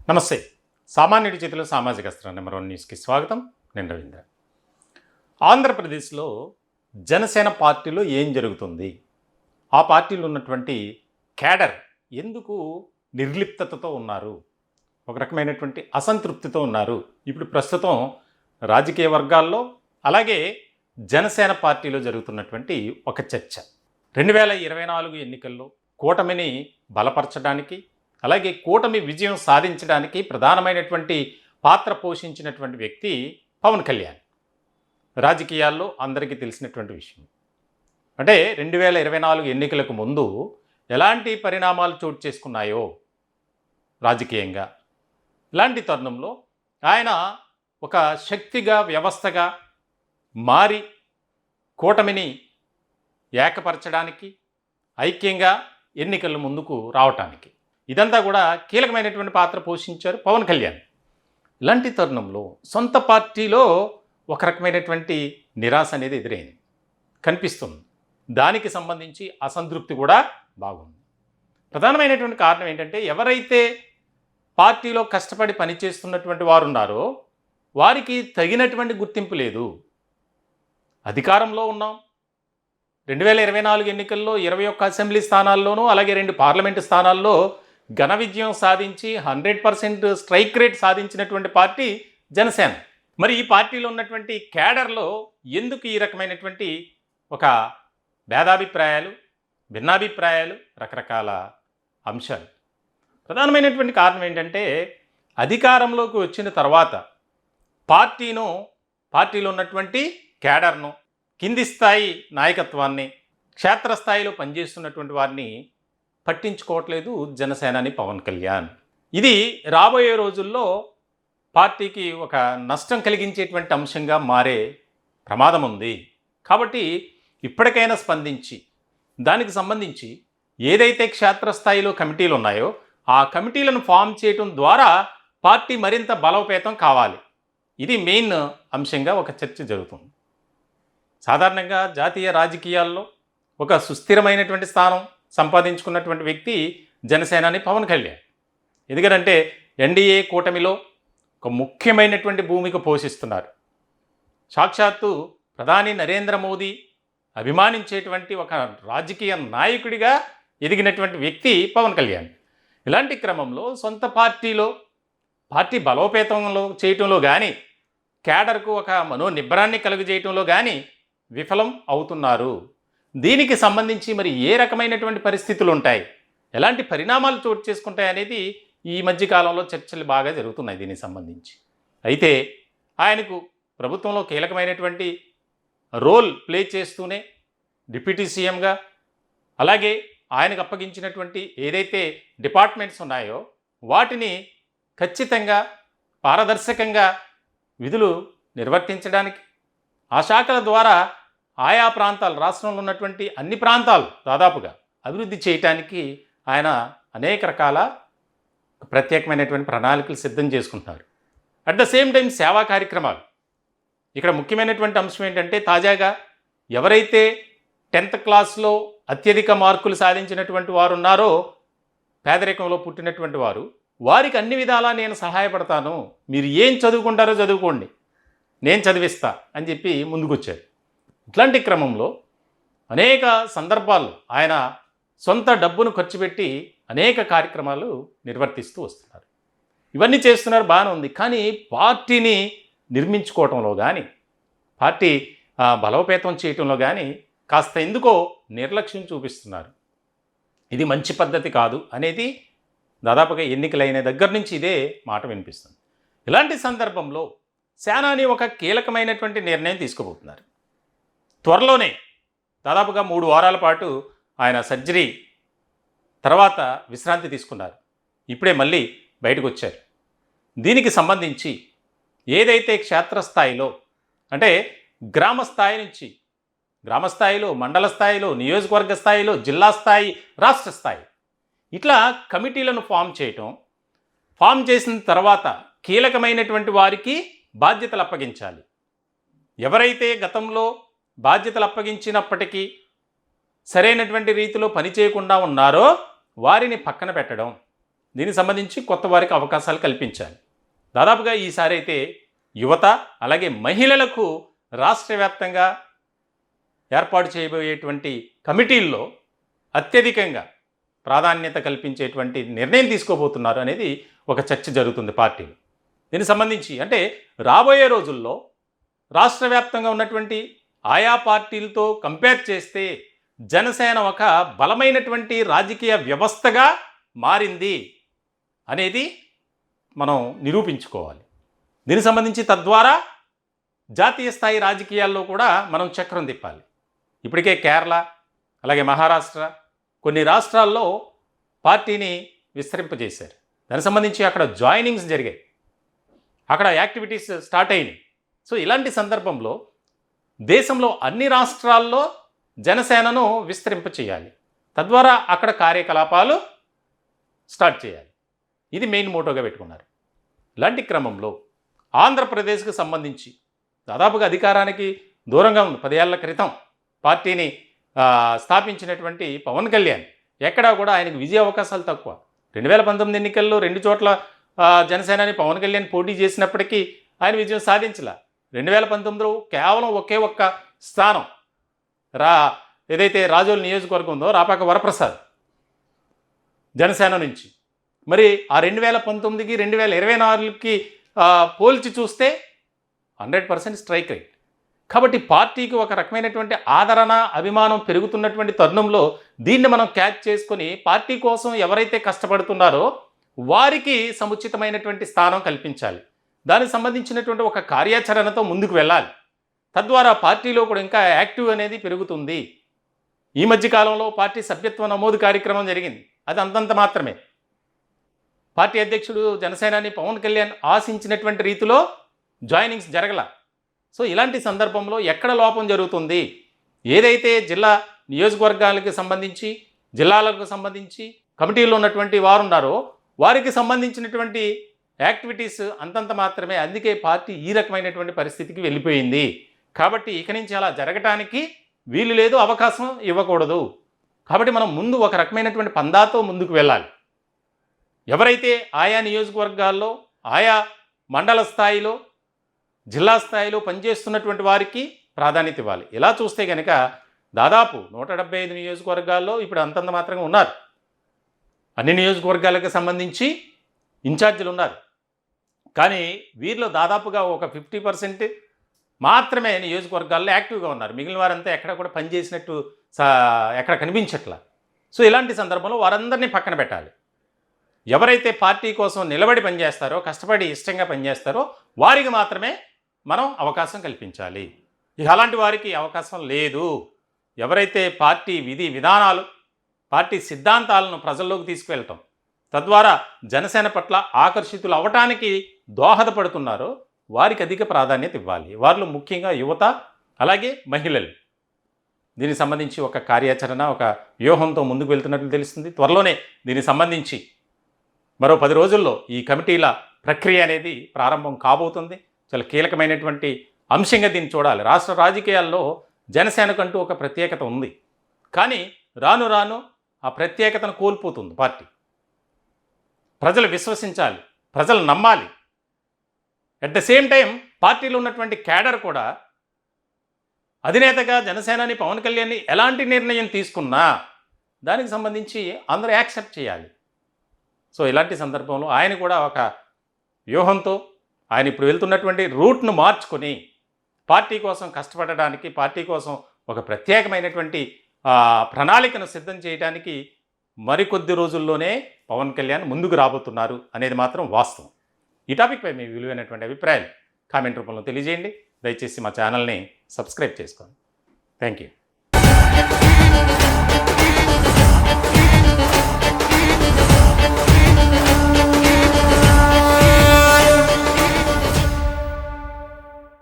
నమస్తే. సామాన్యుడి చేతిలో సామాజిక అస్త్రం నెంబర్ 1 న్యూస్కి స్వాగతం. నేను రవీంద్ర. ఆంధ్రప్రదేశ్లో జనసేన పార్టీలో ఏం జరుగుతుంది? ఆ పార్టీలో ఉన్నటువంటి క్యాడర్ ఎందుకు నిర్లిప్తతతో ఉన్నారు? ఒక రకమైనటువంటి అసంతృప్తితో ఉన్నారు. ఇప్పుడు ప్రస్తుతం రాజకీయ వర్గాల్లో అలాగే జనసేన పార్టీలో జరుగుతున్నటువంటి ఒక చర్చ. 2024 ఎన్నికల్లో కూటమిని బలపరచడానికి అలాగే కూటమి విజయం సాధించడానికి ప్రధానమైనటువంటి పాత్ర పోషించినటువంటి వ్యక్తి పవన్ కళ్యాణ్. రాజకీయాల్లో అందరికీ తెలిసినటువంటి విషయం. అంటే 2024 ఎన్నికలకు ముందు ఎలాంటి పరిణామాలు చోటు చేసుకున్నాయో రాజకీయంగా, ఇలాంటి తరుణంలో ఆయన ఒక శక్తిగా వ్యవస్థగా మారి కూటమిని ఏకపరచడానికి, ఐక్యంగా ఎన్నికల ముందుకు రావటానికి ఇదంతా కూడా కీలకమైనటువంటి పాత్ర పోషించారు పవన్ కళ్యాణ్. ఇలాంటి తరుణంలో సొంత పార్టీలో ఒక రకమైనటువంటి నిరాశ అనేది ఎదురైంది, కనిపిస్తుంది. దానికి సంబంధించి అసంతృప్తి కూడా బాగుంది. ప్రధానమైనటువంటి కారణం ఏంటంటే, ఎవరైతే పార్టీలో కష్టపడి పనిచేస్తున్నటువంటి వారు ఉన్నారో వారికి తగినటువంటి గుర్తింపు లేదు. అధికారంలో ఉన్నాం, 2024 ఎన్నికల్లో 21 అసెంబ్లీ స్థానాల్లోనూ అలాగే 2 పార్లమెంటు స్థానాల్లో ఘన విజయం సాధించి 100% స్ట్రైక్ రేట్ సాధించినటువంటి పార్టీ జనసేన. మరి ఈ పార్టీలో ఉన్నటువంటి క్యాడర్లో ఎందుకు ఈ రకమైనటువంటి ఒక భేదాభిప్రాయాలు, భిన్నాభిప్రాయాలు, రకరకాల అంశాలు? ప్రధానమైనటువంటి కారణం ఏంటంటే, అధికారంలోకి వచ్చిన తర్వాత పార్టీలో ఉన్నటువంటి క్యాడర్ను, కింది స్థాయి నాయకత్వాన్ని, క్షేత్రస్థాయిలో పనిచేస్తున్నటువంటి వారిని పట్టించుకోవట్లేదు జనసేనాని పవన్ కళ్యాణ్. ఇది రాబోయే రోజుల్లో పార్టీకి ఒక నష్టం కలిగించేటువంటి అంశంగా మారే ప్రమాదం ఉంది. కాబట్టి ఇప్పటికైనా స్పందించి దానికి సంబంధించి ఏదైతే క్షేత్రస్థాయిలో కమిటీలు ఉన్నాయో ఆ కమిటీలను ఫామ్ చేయడం ద్వారా పార్టీ మరింత బలోపేతం కావాలి. ఇది మెయిన్ అంశంగా ఒక చర్చ జరుగుతుంది. సాధారణంగా జాతీయ రాజకీయాల్లో ఒక సుస్థిరమైనటువంటి స్థానం సంపాదించుకున్నటువంటి వ్యక్తి జనసేనాని పవన్ కళ్యాణ్. ఎందుకంటే ఎన్డీఏ కూటమిలో ఒక ముఖ్యమైనటువంటి భూమిక పోషిస్తున్నారు. సాక్షాత్తు ప్రధాని నరేంద్ర మోదీ అభిమానించేటువంటి ఒక రాజకీయ నాయకుడిగా ఎదిగినటువంటి వ్యక్తి పవన్ కళ్యాణ్. ఇలాంటి క్రమంలో సొంత పార్టీ బలోపేతంలో చేయటంలో కానీ, క్యాడర్కు ఒక మనోనిబ్బరాన్ని కలుగజేయటంలో కానీ విఫలం అవుతున్నారు. దీనికి సంబంధించి మరి ఏ రకమైనటువంటి పరిస్థితులు ఉంటాయి, ఎలాంటి పరిణామాలు చోటు చేసుకుంటాయి అనేది ఈ మధ్యకాలంలో చర్చలు బాగా జరుగుతున్నాయి దీనికి సంబంధించి. అయితే ఆయనకు ప్రభుత్వంలో కీలకమైనటువంటి రోల్ ప్లే చేస్తూనే డిప్యూటీ సీఎంగా అలాగే ఆయనకు అప్పగించినటువంటి ఏదైతే డిపార్ట్మెంట్స్ ఉన్నాయో వాటిని ఖచ్చితంగా పారదర్శకంగా విధులు నిర్వర్తించడానికి, ఆ శాఖల ద్వారా ఆయా ప్రాంతాలు, రాష్ట్రంలో ఉన్నటువంటి అన్ని ప్రాంతాలు దాదాపుగా అభివృద్ధి చేయటానికి ఆయన అనేక రకాల ప్రత్యేకమైనటువంటి ప్రణాళికలు సిద్ధం చేసుకుంటున్నారు. అట్ ద సేమ్ టైం సేవా కార్యక్రమాలు. ఇక్కడ ముఖ్యమైనటువంటి అంశం ఏంటంటే, తాజాగా ఎవరైతే 10th క్లాస్లో అత్యధిక మార్కులు సాధించినటువంటి వారు ఉన్నారో, పేదరికంలో పుట్టినటువంటి వారికి అన్ని విధాలా నేను సహాయపడతాను, మీరు ఏం చదువుకుంటారో చదువుకోండి, నేను చదివిస్తా అని చెప్పి ముందుకొచ్చారు. ఇట్లాంటి క్రమంలో అనేక సందర్భాల్లో ఆయన సొంత డబ్బును ఖర్చు పెట్టి అనేక కార్యక్రమాలు నిర్వర్తిస్తూ వస్తున్నారు. ఇవన్నీ చేస్తున్నారు, బాగానే ఉంది. కానీ పార్టీని నిర్మించుకోవటంలో కానీ, పార్టీ బలోపేతం చేయటంలో కానీ కాస్త ఎందుకో నిర్లక్ష్యం చూపిస్తున్నారు. ఇది మంచి పద్ధతి కాదు అనేది దాదాపుగా ఎన్నికలైన దగ్గర నుంచి ఇదే మాట వినిపిస్తుంది. ఇలాంటి సందర్భంలో సేనాని ఒక కీలకమైనటువంటి నిర్ణయం తీసుకోబోతున్నారు. త్వరలోనే దాదాపుగా 3 వారాల పాటు ఆయన సర్జరీ తర్వాత విశ్రాంతి తీసుకున్నారు. ఇప్పుడే మళ్ళీ బయటకు వచ్చారు. దీనికి సంబంధించి ఏదైతే క్షేత్రస్థాయిలో, అంటే గ్రామ స్థాయిలో, మండల స్థాయిలో, నియోజకవర్గ స్థాయిలో, జిల్లా స్థాయి, రాష్ట్ర స్థాయి, ఇట్లా కమిటీలను ఫామ్ చేసిన తర్వాత కీలకమైనటువంటి వారికి బాధ్యతలు అప్పగించాలి. ఎవరైతే గతంలో బాధ్యతలు అప్పగించినప్పటికీ సరైనటువంటి రీతిలో పనిచేయకుండా ఉన్నారో వారిని పక్కన పెట్టడం, దీనికి సంబంధించి కొత్త వారికి అవకాశాలు కల్పించాలి. దాదాపుగా ఈసారి అయితే యువత అలాగే మహిళలకు రాష్ట్ర వ్యాప్తంగా ఏర్పాటు చేయబోయేటువంటి కమిటీల్లో అత్యధికంగా ప్రాధాన్యత కల్పించేటువంటి నిర్ణయం తీసుకోబోతున్నారు అనేది ఒక చర్చ జరుగుతుంది పార్టీలు. దీనికి సంబంధించి అంటే రాబోయే రోజుల్లో రాష్ట్ర వ్యాప్తంగా ఉన్నటువంటి ఆయా పార్టీలతో కంపేర్ చేస్తే జనసేన ఒక బలమైనటువంటి రాజకీయ వ్యవస్థగా మారింది అనేది మనం నిరూపించుకోవాలి. దీనికి సంబంధించి తద్వారా జాతీయ స్థాయి రాజకీయాల్లో కూడా మనం చక్రం తిప్పాలి. ఇప్పటికే కేరళ అలాగే మహారాష్ట్ర కొన్ని రాష్ట్రాల్లో పార్టీని విస్తరింపజేశారు. దానికి సంబంధించి అక్కడ జాయినింగ్స్ జరిగాయి, అక్కడ యాక్టివిటీస్ స్టార్ట్ అయినాయి. సో ఇలాంటి సందర్భంలో దేశంలో అన్ని రాష్ట్రాల్లో జనసేనను విస్తరింపచేయాలి, తద్వారా అక్కడ కార్యకలాపాలు స్టార్ట్ చేయాలి. ఇది మెయిన్ మోటోగా పెట్టుకున్నారు. ఇలాంటి క్రమంలో ఆంధ్రప్రదేశ్కి సంబంధించి దాదాపుగా అధికారానికి దూరంగా ఉంది. 10 ఏళ్ల క్రితం పార్టీని స్థాపించినటువంటి పవన్ కళ్యాణ్ ఎక్కడా కూడా ఆయనకు విజయ అవకాశాలు తక్కువ. 2019 ఎన్నికల్లో 2 చోట్ల జనసేనని పవన్ కళ్యాణ్ పోటీ చేసినప్పటికీ ఆయన విజయం సాధించలే. 2019లో కేవలం ఒకే ఒక్క స్థానం ఏదైతే రాజోలు నియోజకవర్గం ఉందో రాపాక వరప్రసాద్ జనసేన నుంచి. మరి ఆ 2019కి 2024కి పోల్చి చూస్తే 100% స్ట్రైక్ రేట్. కాబట్టి పార్టీకి ఒక రకమైనటువంటి ఆదరణ అభిమానం పెరుగుతున్నటువంటి తరుణంలో దీన్ని మనం క్యాచ్ చేసుకొని పార్టీ కోసం ఎవరైతే కష్టపడుతున్నారో వారికి సముచితమైనటువంటి స్థానం కల్పించాలి. దానికి సంబంధించినటువంటి ఒక కార్యాచరణతో ముందుకు వెళ్ళాలి. తద్వారా పార్టీలో కూడా ఇంకా యాక్టివ్ అనేది పెరుగుతుంది. ఈ మధ్యకాలంలో పార్టీ సభ్యత్వ నమోదు కార్యక్రమం జరిగింది, అది అంతంత మాత్రమే. పార్టీ అధ్యక్షుడు జనసేనాని పవన్ కళ్యాణ్ ఆశించినటువంటి రీతిలో జాయినింగ్స్ జరగల. సో ఇలాంటి సందర్భంలో ఎక్కడ లోపం జరుగుతుంది, ఏదైతే జిల్లా నియోజకవర్గాలకు సంబంధించి జిల్లాలకు సంబంధించి కమిటీలో ఉన్నటువంటి వారు ఉన్నారో వారికి సంబంధించినటువంటి యాక్టివిటీస్ అంతంత మాత్రమే. అందుకే పార్టీ ఈ రకమైనటువంటి పరిస్థితికి వెళ్ళిపోయింది. కాబట్టి ఇక నుంచి అలా జరగటానికి వీలు లేదు, అవకాశం ఇవ్వకూడదు. కాబట్టి మనం ముందు ఒక రకమైనటువంటి పందాతో ముందుకు వెళ్ళాలి. ఎవరైతే ఆయా నియోజకవర్గాల్లో ఆయా మండల స్థాయిలో జిల్లా స్థాయిలో పనిచేస్తున్నటువంటి వారికి ప్రాధాన్యత ఇవ్వాలి. ఇలా చూస్తే కనుక దాదాపు 175 నియోజకవర్గాల్లో ఇప్పుడు అంతంత మాత్రంగా ఉన్నారు. అన్ని నియోజకవర్గాలకు సంబంధించి ఇన్ఛార్జీలు ఉన్నారు. కానీ వీరిలో దాదాపుగా ఒక 50% మాత్రమే నియోజకవర్గాల్లో యాక్టివ్గా ఉన్నారు. మిగిలిన వారంతా ఎక్కడ కూడా పనిచేసినట్టు ఎక్కడ కనిపించట్లా. సో ఇలాంటి సందర్భంలో వారందరినీ పక్కన పెట్టాలి. ఎవరైతే పార్టీ కోసం నిలబడి పనిచేస్తారో కష్టపడి ఇష్టంగా పనిచేస్తారో వారికి మాత్రమే మనం అవకాశం కల్పించాలి. ఇక అలాంటి వారికి అవకాశం లేదు. ఎవరైతే పార్టీ విధి విధానాలు పార్టీ సిద్ధాంతాలను ప్రజల్లోకి తీసుకువెళ్ళటం తద్వారా జనసేన పట్ల ఆకర్షితులు అవ్వటానికి దోహదపడుతున్నారో వారికి అధిక ప్రాధాన్యత ఇవ్వాలి. వారిలో ముఖ్యంగా యువత అలాగే మహిళలు. దీనికి సంబంధించి ఒక కార్యాచరణ ఒక వ్యూహంతో ముందుకు వెళ్తున్నట్లు తెలుస్తుంది. త్వరలోనే దీనికి సంబంధించి మరో 10 రోజుల్లో ఈ కమిటీల ప్రక్రియ అనేది ప్రారంభం కాబోతుంది. చాలా కీలకమైనటువంటి అంశంగా దీన్ని చూడాలి. రాష్ట్ర రాజకీయాల్లో జనసేనకంటూ ఒక ప్రత్యేకత ఉంది, కానీ రాను రాను ఆ ప్రత్యేకతను కోల్పోతుంది పార్టీ. ప్రజలు విశ్వసించాలి, ప్రజలు నమ్మాలి. అట్ ద సేమ్ టైం పార్టీలో ఉన్నటువంటి క్యాడర్ కూడా అధినేతగా జనసేనాని పవన్ కళ్యాణ్ని ఎలాంటి నిర్ణయం తీసుకున్నా దానికి సంబంధించి అందరూ యాక్సెప్ట్ చేయాలి. సో ఇలాంటి సందర్భంలో ఆయన కూడా ఒక వ్యూహంతో ఆయన ఇప్పుడు వెళ్తున్నటువంటి రూట్ను మార్చుకొని పార్టీ కోసం కష్టపడడానికి పార్టీ కోసం ఒక ప్రత్యేకమైనటువంటి ప్రణాళికను సిద్ధం చేయడానికి మరికొద్ది రోజుల్లోనే పవన్ కళ్యాణ్ ముందుకు రాబోతున్నారు అనేది మాత్రం వాస్తవం. ఈ టాపిక్పై మీ విలువైనటువంటి అభిప్రాయాలు కామెంట్ రూపంలో తెలియజేయండి. దయచేసి మా ఛానల్ని సబ్స్క్రైబ్ చేసుకోండి. Thank you.